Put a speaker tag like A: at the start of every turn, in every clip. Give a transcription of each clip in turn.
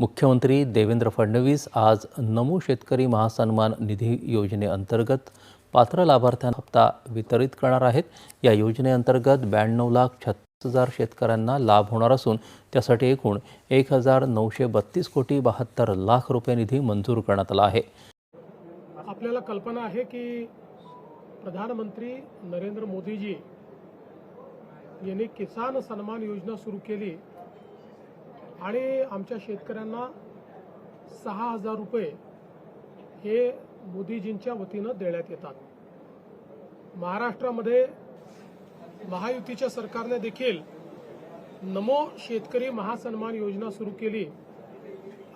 A: मुख्यमंत्री देवेंद्र फडणवीस आज नमो शेतकरी महासन्मान निधी योजनेअंतर्गत पात्र लाभार्थ्यांना हप्ता वितरित करणार आहेत। या योजनेअंतर्गत 92,36,000 शेतकऱ्यांना लाभ होणार असून त्यासाठी एकूण 1,932 कोटी 72 लाख रुपये निधी मंजूर करण्यात आला आहे।
B: आपल्याला कल्पना आहे की प्रधानमंत्री नरेंद्र मोदीजी यांनी किसान सन्मान योजना सुरू केली आणि आमच्या शेतकऱ्यांना 6,000 रुपये हे मोदीजींच्या वतीनं देण्यात येतात। महाराष्ट्रामध्ये महायुतीच्या सरकारने देखील नमो शेतकरी महासन्मान योजना सुरू केली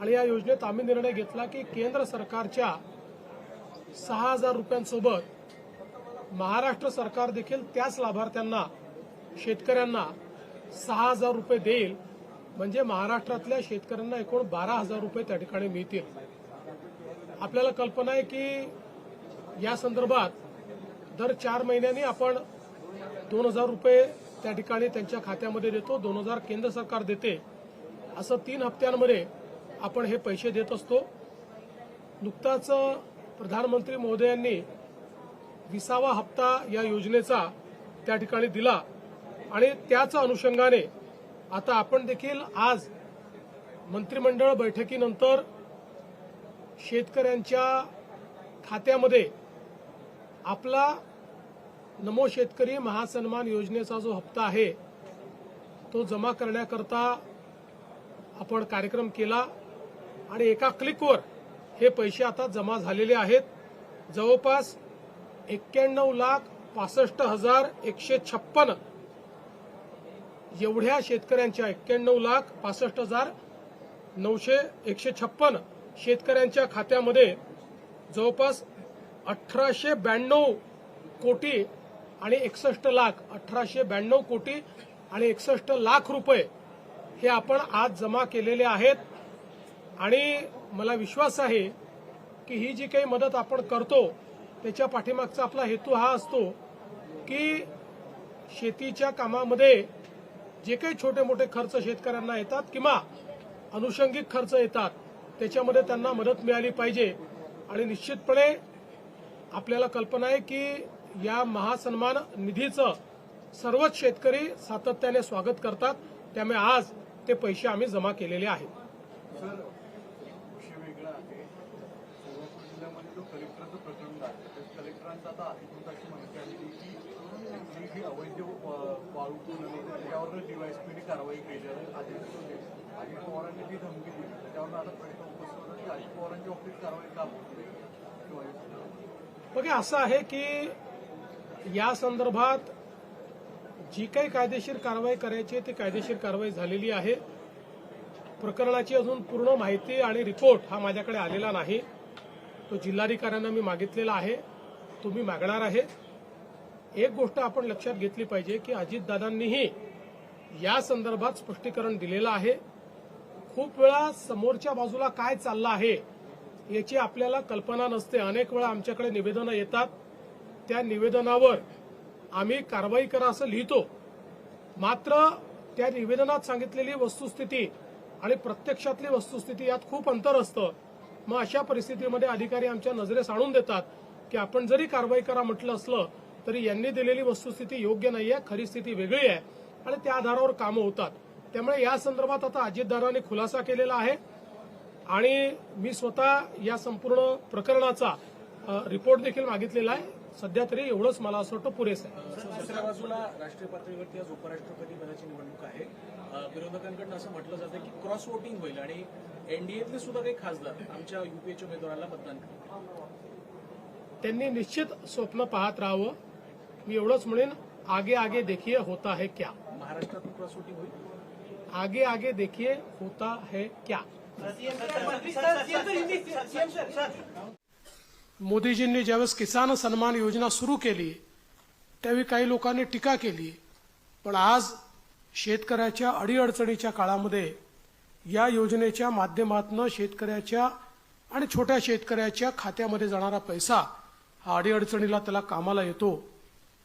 B: आणि या योजनेत आम्ही निर्णय घेतला की केंद्र सरकारच्या 6,000 रुपयांसोबत महाराष्ट्र सरकार देखील त्याच लाभार्थ्यांना शेतकऱ्यांना 6,000 रुपये देईल, म्हणजे महाराष्ट्रातल्या शेतकऱ्यांना एकूण 12,000 रुपये त्या ठिकाणी मिळतील। आपल्याला कल्पना आहे की या संदर्भात दर 4 महिन्यांनी आपण 2,000 रुपये त्या ठिकाणी त्यांच्या खात्यामध्ये देतो, 2,000 केंद्र सरकार देते, असं 3 हप्त्यांमध्ये आपण हे पैसे देत असतो। नुकताच प्रधानमंत्री महोदयांनी 20वा हप्ता या योजनेचा त्या ठिकाणी दिला आणि त्याच अनुषंगाने आता आपण देखील आज मंत्रिमंडळ बैठकीनंतर शेतकऱ्यांच्या खात्यामध्ये आपला नमो शेतकरी महासन्मान योजनेचा जो हप्ता आहे तो जमा करण्याकरता आपण कार्यक्रम केला आणि एका क्लिकवर हे पैसे आता जमा झालेले आहेत। जवळपास 91,65,156 एवढ्या शेतकऱ्यांच्या 91,65,156 शेतकऱ्यांच्या खात्यामध्ये जवळपास 1,892 कोटी आणि 61 लाख 1,892 कोटी आणि 61 लाख रुपये हे आपण आज जमा केलेले आहेत। आणि मला विश्वास आहे की ही जी काही मदत आपण करतो त्याच्या पाठीमागचा आपला हेतू हा असतो की शेतीच्या कामामध्ये जे काही छोटे मोठे खर्च शेतकऱ्यांना येतात किंवा अनुषंगिक खर्च येतात त्याच्यामध्ये त्यांना मदत मिळाली पाहिजे। आणि निश्चितपणे आपल्याला कल्पना आहे की या महासन्मान निधीचं सर्वच शेतकरी सातत्याने स्वागत करतात, त्यामुळे आज ते पैसे आम्ही जमा केलेले आहेत।
C: कलेक्टरांचा आता अधिकृताची माहिती आली की जी अवैध वाळू त्याच्यावर डीवायएसपीने कारवाई केली आहे। अजित पवारांनी जी धमकी दिली त्याच्यावर आता प्रश्न उपस्थित होता की अजित पवारांच्या बाबतीत कारवाई का होते।
B: बघा, असं आहे की या संदर्भात जी काही कायदेशीर कारवाई करायची ती कायदेशीर कारवाई झालेली आहे। प्रकरणाची अजून पूर्ण माहिती आणि रिपोर्ट हा माझ्याकडे आलेला नाही, तो जिल्हाधिकाऱ्यांना मी मागितलेला आहे, तुम्ही मागणार आहे। एक गोष्ट आपण लक्षात घेतली पाहिजे की अजितदादांनीही या संदर्भात स्पष्टीकरण दिलेलं आहे। खूप वेळा समोरच्या बाजूला काय चाललं आहे याची आपल्याला कल्पना नसते। अनेक वेळा आमच्याकडे निवेदनं येतात, त्या निवेदनावर आम्ही कारवाई करा असं लिहितो, मात्र त्या निवेदनात सांगितलेली वस्तुस्थिती आणि प्रत्यक्षातली वस्तुस्थिती यात खूप अंतर असतं। मग अशा परिस्थितीमध्ये अधिकारी आमच्या नजरेस आणून देतात की आपण जरी कारवाई करा म्हटलं असलं तरी यांनी दिलेली वस्तुस्थिती योग्य नाहीये, खरी स्थिती वेगळी आहे आणि त्या आधारावर कामं होतात। त्यामुळे या संदर्भात आता अजितदादांनी खुलासा केलेला आहे आणि मी स्वतः या संपूर्ण प्रकरणाचा रिपोर्ट देखील मागितलेला आहे। सध्या तरी एवढंच मला असं वाटतं पुरेसं आहे।
D: दुसऱ्या बाजूला राष्ट्रीय पातळीवरती आज उपराष्ट्रपती पदाची निवडणूक आहे। विरोधकांकडून असं म्हटलं जातं की क्रॉस वोटिंग होईल आणि एनडीएतले सुद्धा काही खासदार आमच्या यूपीएच्या उमेदवाराला मतदान करतील।
B: त्यांनी निश्चित स्वप्न पाहत राहावं। मी एवढंच म्हणेन, आगे आगे देखिए होता है क्या।
D: महाराष्ट्रातून क्रॉस वोटिंग होईल,
B: आगे आगे देखिए होता है क्या। मोदीजींनी ज्यावेळेस किसान सन्मान योजना सुरू केली त्यावेळी काही लोकांनी टीका केली, पण आज शेतकऱ्याच्या अडीअडचणीच्या काळामध्ये या योजनेच्या माध्यमातून शेतकऱ्याच्या आणि छोट्या शेतकऱ्याच्या खात्यामध्ये जाणारा पैसा हा अडीअडचणीला त्याला कामाला येतो।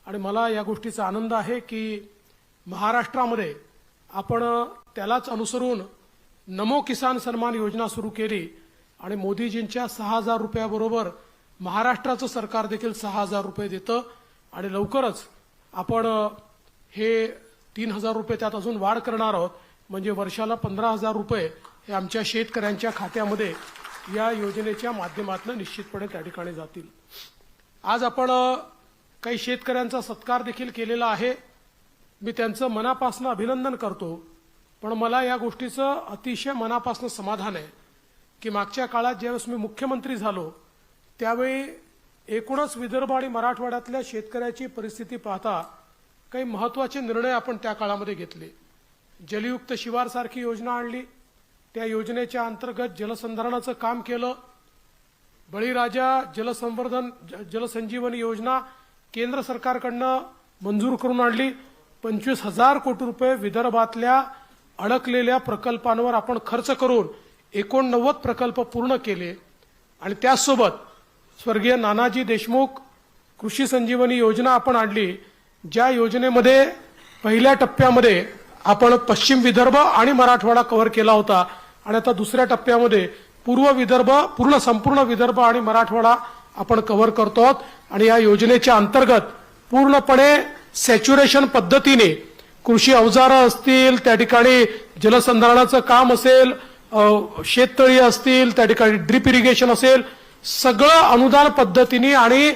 B: आणि मला या गोष्टीचा आनंद आहे की महाराष्ट्रामध्ये आपण त्यालाच अनुसरून नमो किसान सन्मान योजना सुरू केली आणि मोदीजींच्या 6,000 रुपयाबरोबर महाराष्ट्राचं सरकार देखील 6,000 रुपये देतं आणि लवकरच आपण हे 3,000 रुपये त्यात अजून वाढ करणार आहोत. म्हणजे वर्षाला 15,000 रुपये हे आमच्या शेतकऱ्यांच्या खात्यामध्ये या योजनेच्या माध्यमातून निश्चितपणे त्या ठिकाणी जातील. आज आपण काही शेतकऱ्यांचा सत्कार देखील केलेला आहे. मी त्यांचं मनापासून अभिनंदन करतो. पण मला या गोष्टीचं अतिशय मनापासून समाधान आहे की मागच्या काळात ज्यावेळेस मी मुख्यमंत्री झालो त्यावेळी एकूणच विदर्भ आणि मराठवाड्यातल्या शेतकऱ्याची परिस्थिती पाहता काही महत्त्वाचे निर्णय आपण त्या काळामध्ये घेतले. जलयुक्त शिवार सारखी योजना आणली. त्या योजनेच्या अंतर्गत जलसंधारणाचं काम केलं. बळीराजा जलसंजीवनी योजना केंद्र सरकारकडनं मंजूर करून आणली. 25,000 कोटी रुपये विदर्भातल्या अडकलेल्या प्रकल्पांवर आपण खर्च करून 89 प्रकल्प पूर्ण केले. आणि त्याचसोबत स्वर्गीय नानाजी देशमुख कृषी संजीवनी योजना आपण आणली. ज्या योजनेमध्ये पहिल्या टप्प्यामध्ये आपण पश्चिम विदर्भ आणि मराठवाडा कव्हर केला होता आणि आता दुसऱ्या टप्प्यामध्ये पूर्व विदर्भ संपूर्ण विदर्भ आणि मराठवाडा आपण कव्हर करतो आहोत. आणि या योजनेच्या अंतर्गत पूर्णपणे सॅच्युरेशन पद्धतीने कृषी अवजारं असतील, त्या ठिकाणी जलसंधारणाचं काम असेल, शेततळी असतील, त्या ठिकाणी ड्रिप इरिगेशन असेल, सगळं अनुदान पद्धतीने आणि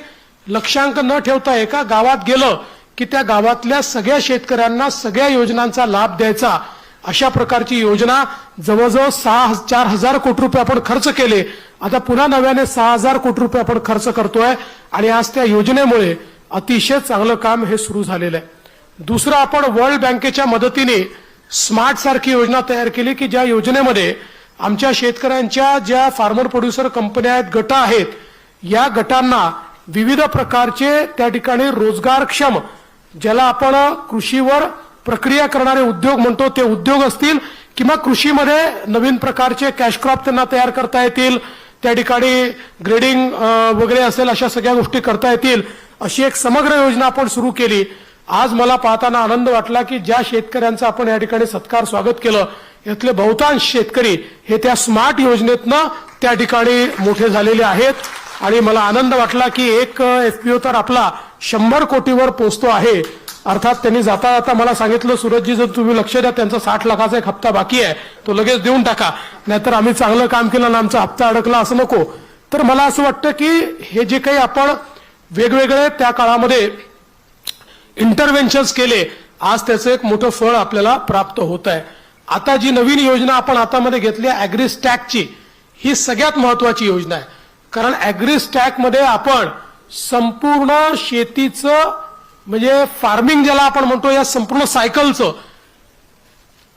B: लक्षांक न ठेवता एका गावात गेलं की त्या गावातल्या सगळ्या शेतकऱ्यांना सगळ्या योजनांचा लाभ द्यायचा अशा प्रकारची योजना जवळजवळ 4,000 कोटी रुपये आपण खर्च केले. आता पुन्हा नव्याने 6,000 कोटी रुपये आपण खर्च करतोय आणि आज त्या योजनेमुळे अतिशय चांगलं काम हे सुरू झालेलं आहे. दुसरं, आपण वर्ल्ड बँकेच्या मदतीने स्मार्ट सारखी योजना तयार केली की ज्या योजनेमध्ये आमच्या शेतकऱ्यांच्या ज्या फार्मर प्रोड्युसर कंपन्या आहेत, गट आहेत, या गटांना विविध प्रकारचे त्या ठिकाणी रोजगारक्षम, ज्याला आपण कृषीवर प्रक्रिया करणारे उद्योग म्हणतो, ते उद्योग असतील किंवा कृषीमध्ये नवीन प्रकारचे कॅश क्रॉप त्यांना तयार करता येतील, त्या ठिकाणी ग्रेडिंग वगैरे असेल, अशा सगळ्या गोष्टी करता येतील, अशी एक समग्र योजना आपण सुरू केली. आज मला पाहताना आनंद वाटला की ज्या शेतकऱ्यांचा आपण या ठिकाणी सत्कार स्वागत केलं यातले बहुतांश शेतकरी हे त्या स्मार्ट योजनेतनं त्या ठिकाणी मोठे झालेले आहेत. आणि मला आनंद वाटला की एक एफपीओ तर आपला 100 कोटीवर पोहोचतो आहे. अर्थात त्यांनी जाता जाता मला सांगितलं, सूरजजी जर तुम्ही लक्ष द्या, त्यांचा 60 लाखाचा एक हप्ता बाकी आहे, तो लगेच देऊन टाका, नाहीतर आम्ही चांगलं काम केलं आणि आमचा हप्ता अडकला असं नको. तर मला असं वाटतं की हे जे काही आपण वेगवेगळे त्या काळामध्ये इंटरव्हेन्शन्स केले, आज त्याचं एक मोठं फळ आपल्याला प्राप्त होत आहे. आता जी नवीन योजना आपण हातामध्ये घेतली ॲग्रीस्टॅकची, ही सगळ्यात महत्वाची योजना आहे. कारण ॲग्रीस्टॅकमध्ये आपण संपूर्ण शेतीचं म्हणजे फार्मिंग ज्याला आपण म्हणतो या संपूर्ण सायकलचं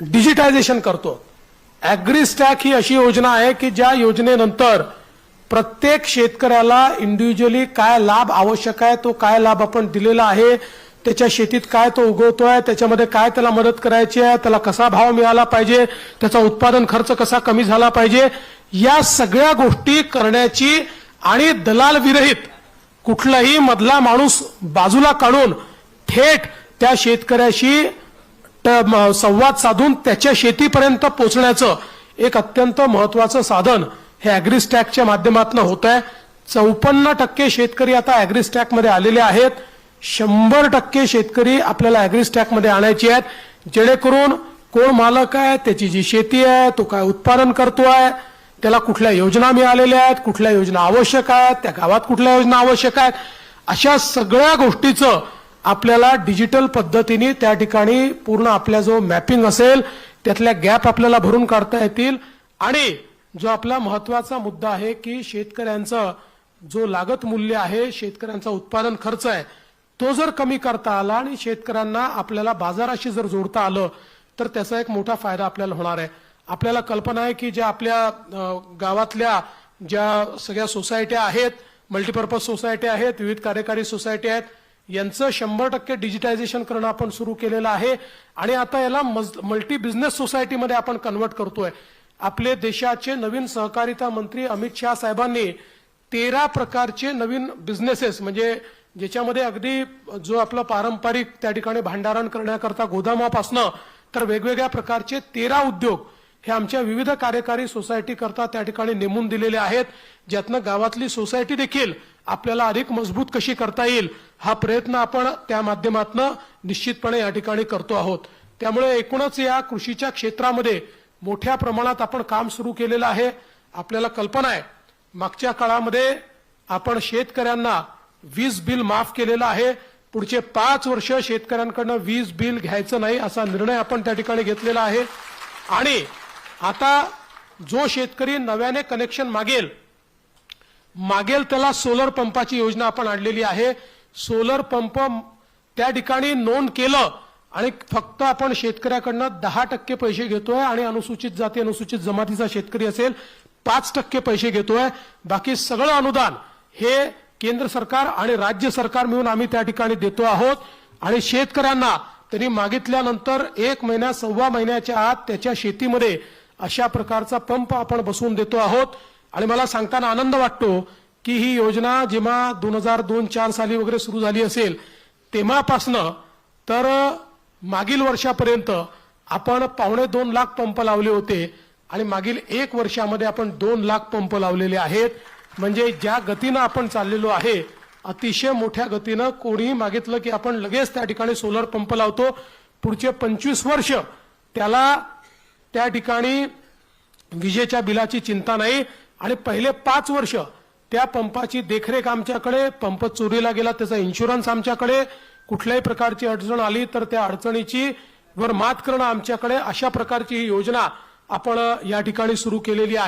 B: डिजिटायझेशन करतो. ॲग्रीस्टॅक ही अशी योजना आहे की ज्या योजनेनंतर प्रत्येक शेतकऱ्याला इंडिव्हिज्युअली काय लाभ आवश्यक आहे, तो काय लाभ आपण दिलेला आहे, त्याच्या शेतीत काय तो उगवतोय, त्याच्यामध्ये काय त्याला मदत करायची आहे, त्याला कसा भाव मिळाला पाहिजे, त्याचा उत्पादन खर्च कसा कमी झाला पाहिजे, या सगळ्या गोष्टी करण्याची आणि दलाल विरहित कुठलाही मधला माणूस बाजूला काढून थेट त्या शेतकऱ्याशी संवाद साधून त्याच्या शेतीपर्यंत पोहोचण्याचं एक अत्यंत महत्वाचं साधन हे ॲग्रीस्टॅकच्या माध्यमातून होत आहे. 54% शेतकरी आता ॲग्रीस्टॅकमध्ये आलेले आहेत. 100% शेतकरी आपल्याला ॲग्रीस्टॅकमध्ये आणायचे आहेत, जेणेकरून कोण मालक आहे, त्याची जी शेती आहे, तो काय उत्पादन करतोय, त्याला कुठल्या योजना मिळालेल्या आहेत, कुठल्या योजना आवश्यक आहेत, त्या गावात कुठल्या योजना आवश्यक आहेत, अशा सगळ्या गोष्टीचं आपल्याला डिजिटल पद्धतीने त्या ठिकाणी पूर्ण आपल्या जो मॅपिंग असेल त्यातल्या गॅप आपल्याला भरून काढता येतील. आणि जो आपला महत्वाचा मुद्दा आहे की शेतकऱ्यांचं जो लागत मूल्य आहे, शेतकऱ्यांचा उत्पादन खर्च आहे, तो जर कमी करता आला आणि शेतकऱ्यांना आपल्याला बाजाराशी जर जोडता आलं तर त्याचा एक मोठा फायदा आपल्याला होणार आहे. आपल्याला कल्पना आहे की ज्या आपल्या गावातल्या ज्या सगळ्या सोसायट्या आहेत, मल्टीपर्पज सोसायटी आहेत, विविध कार्यकारी सोसायटी आहेत, यांचं 100% डिजिटायझेशन करणं आपण सुरू केलेलं आहे. आणि आता याला मल्टी बिझनेस सोसायटीमध्ये आपण कन्वर्ट करतोय. आपले देशाचे नवीन सहकारिता मंत्री अमित शाह साहेबांनी 13 प्रकारचे नवीन बिझनेसेस, म्हणजे ज्याच्यामध्ये अगदी जो आपला पारंपरिक त्या ठिकाणी भांडारण करण्याकरता गोदामापासनं तर वेगवेगळ्या प्रकारचे 13 उद्योग हे आमच्या विविध कार्यकारी सोसायटी करता त्या ठिकाणी नेमून दिलेले आहेत, ज्यातनं गावातली सोसायटी देखील आपल्याला अधिक मजबूत कशी करता येईल हा प्रयत्न आपण त्या माध्यमातून निश्चितपणे या ठिकाणी करतो आहोत. त्यामुळे एकूणच या कृषीच्या क्षेत्रामध्ये मोठ्या प्रमाणात आपण काम सुरू केलेलं आहे. आपल्याला कल्पना आहे, मागच्या काळामध्ये आपण शेतकऱ्यांना वीज बिल माफ केलेलं आहे. पुढचे 5 वर्ष शेतकऱ्यांकडनं वीज बिल घ्यायचं नाही असा निर्णय आपण त्या ठिकाणी घेतलेला आहे. आणि आता जो शेतकरी नव्याने कनेक्शन मागेल त्याला सोलर पंपाची योजना आपण आणलेली आहे. सोलर पंप त्या ठिकाणी नोंद केलं आणि फक्त आपण शेतकऱ्याकडनं 10% पैसे घेतोय आणि अनुसूचित जाती अनुसूचित जमातीचा शेतकरी असेल 5% पैसे घेतोय. बाकी सगळं अनुदान हे केंद्र सरकार आणि राज्य सरकार मिळून आम्ही त्या ठिकाणी देतो आहोत. आणि शेतकऱ्यांना त्यांनी मागितल्यानंतर 1 महिना 1.25 महिन्याच्या आत त्याच्या शेतीमध्ये अशा प्रकारचा पंप आपण बसवून देतो आहोत. आणि मला सांगताना आनंद वाटतो की ही योजना जेव्हा 2002-4 साली वगैरे सुरू झाली असेल तेव्हापासनं तर मागील वर्षापर्यंत आपण 2.25 लाख पंप लावले होते आणि मागील 1 वर्षामध्ये आपण 2 लाख पंप लावलेले आहेत. म्हणजे ज्या गतीनं आपण चाललेलो आहे अतिशय मोठ्या गतीनं कोणीही मागितलं की आपण लगेच त्या ठिकाणी सोलर पंप लावतो. पुढचे 25 वर्ष त्याला त्या ठिकाणी विजेच्या बिलाची चिंता नाही आणि पहिले 5 वर्ष त्या पंपाची देखरेख आमच्याकडे, पंप चोरीला गेला त्याचा इन्शुरन्स आमच्याकडे, कुठल्याही प्रकारची अडचण आली तर त्या अडचणीची वर मात करणं आमच्याकडे. अशा प्रकारची ही योजना आपण या ठिकाणी सुरू केलेली आहे.